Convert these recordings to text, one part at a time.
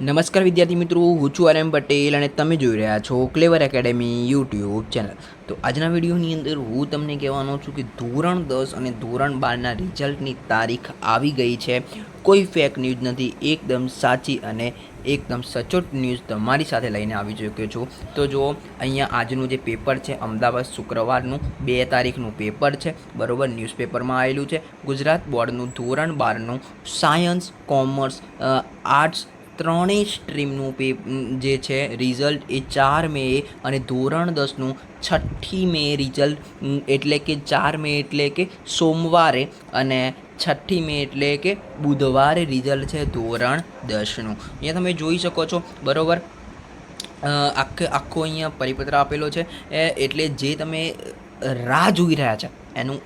નમસ્કાર વિદ્યાર્થી મિત્રો, હું છું આર એમ પટેલ અને તમે જોઈ રહ્યા છો ક્લેવર એકેડેમી યુટ્યુબ ચેનલ. તો આજના વિડીયોની અંદર હું તમને કહેવાનો છું કે ધોરણ 10 અને ધોરણ 12ના રિઝલ્ટની તારીખ આવી ગઈ છે. કોઈ ફેક ન્યૂઝ નથી, એકદમ સાચી અને એકદમ સચોટ ન્યૂઝ તમારી સાથે લઈને આવી ચૂક્યો છું. તો જો અહીંયા આજનું જે પેપર છે, અમદાવાદ શુક્રવારનું 2 તારીખનું પેપર છે, બરાબર. ન્યૂઝપેપરમાં આવેલું છે ગુજરાત બોર્ડનું ધોરણ 12નું સાયન્સ, કોમર્સ, આર્ટ્સ ત્રણેય સ્ટ્રીમનું જે છે રિઝલ્ટ એ 4 મે અને ધોરણ 10નું 6 મે રિઝલ્ટ, એટલે કે 4 મે એટલે કે સોમવારે અને 6 મે એટલે કે બુધવારે રિઝલ્ટ છે ધોરણ 10નું. અહીંયા તમે જોઈ શકો છો, બરાબર. આખો અહીંયા પરિપત્ર આપેલો છે, એટલે જે તમે રાહ જોઈ રહ્યા છે એનું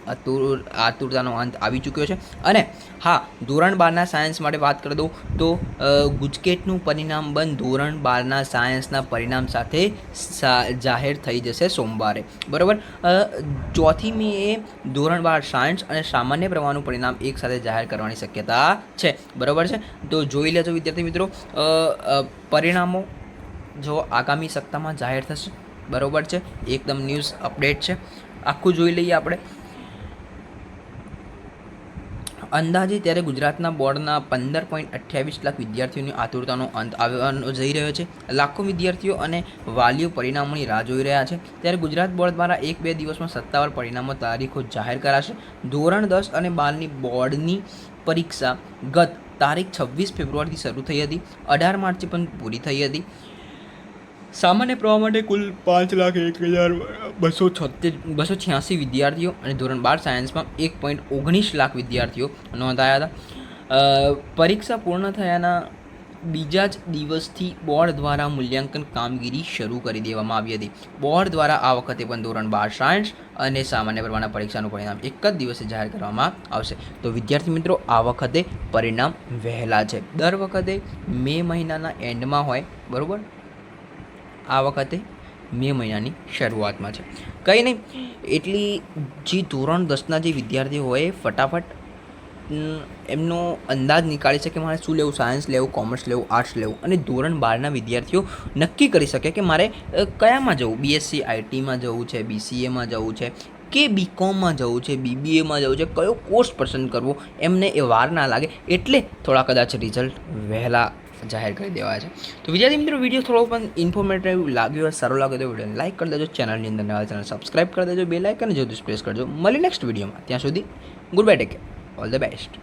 આતુરતાનો અંત આવી ચૂક્યો છે. અને હા, ધોરણ 12ના સાયન્સ માટે વાત કરી દઉં તો ગુજકેટનું પરિણામ બંધ ધોરણ 12ના સાયન્સના પરિણામ સાથે જાહેર થઈ જશે સોમવારે, બરાબર. 4 મે ધોરણ 12 સાયન્સ અને સામાન્ય પ્રવાહનું પરિણામ એક સાથે જાહેર કરવાની શક્યતા છે, બરાબર છે. તો જોઈ લેજો વિદ્યાર્થી મિત્રો, પરિણામો જો આગામી સપ્તાહમાં જાહેર થશે, બરાબર છે. એકદમ ન્યૂઝ અપડેટ છે, આખું જોઈ લઈએ આપણે. અંદાજે ત્યારે ગુજરાતના બોર્ડના 15.28 લાખ વિદ્યાર્થીઓની આતુરતાનો અંત આવવાનો જઈ રહ્યો છે. લાખો વિદ્યાર્થીઓ અને વાલીઓ પરિણામોની રાહ જોઈ રહ્યા છે. ત્યારે ગુજરાત બોર્ડ દ્વારા 1-2 દિવસમાં સત્તાવાર પરિણામો તારીખો જાહેર કરાશે. ધોરણ 10 અને 12ની બોર્ડની પરીક્ષા ગત તારીખ 26 ફેબ્રુઆરીથી શરૂ થઈ હતી, 18 માર્ચે પણ પૂરી થઈ હતી. સામાન્ય પ્રવાહ માટે કુલ 5,01,286 વિદ્યાર્થીઓ અને ધોરણ 12 સાયન્સમાં 1.19 લાખ વિદ્યાર્થીઓ નોંધાયા હતા. પરીક્ષા પૂર્ણ થયાના બીજા જ દિવસથી બોર્ડ દ્વારા મૂલ્યાંકન કામગીરી શરૂ કરી દેવામાં આવી હતી. બોર્ડ દ્વારા આ વખતે પણ ધોરણ 12 સાયન્સ અને સામાન્ય પ્રવાહના પરીક્ષાનું પરિણામ એક જ દિવસે જાહેર કરવામાં આવશે. તો વિદ્યાર્થી મિત્રો, આ વખતે પરિણામ વહેલા છે. દર વખતે મે મહિનાના એન્ડમાં હોય, બરાબર. આ વખતે મે મહિનાની શરૂઆતમાં છે. કંઈ નહીં, એટલી જે ધોરણ 10ના જે વિદ્યાર્થીઓ હોય ફટાફટ એમનો અંદાજ નીકાળી શકે મારે શું લેવું, સાયન્સ લેવું, કોમર્સ લેવું, આર્ટ્સ લેવું. અને ધોરણ 12ના વિદ્યાર્થીઓ નક્કી કરી શકે કે મારે કયામાં જવું, બીએસસી આઈટીમાં જવું છે, બીસીએમાં જવું છે કે બીકોમમાં જવું છે, બીબીએમાં જવું છે, કયો કોર્સ પસંદ કરવો, એમને એ વાર ના લાગે એટલે થોડા કદાચ રિઝલ્ટ વહેલા જાહેર કરી દેવાય છે. તો વિદ્યાર્થી મિત્રો, વિડીયો થોડો પણ ઇન્ફોર્મેટિવ લાગ્યો હોય, સારો લાગ્યો તો વિડીયોને લાઇક કરી દેજો, ચેનલની અંદર નવા ચેનલ સબસ્ક્રાઇબ કરી દેજો, બેલ આઇકન જો પ્રેસ કરજો. મળી નેક્સ્ટ વિડીયોમાં, ત્યાં સુધી good bye, take care, all the best.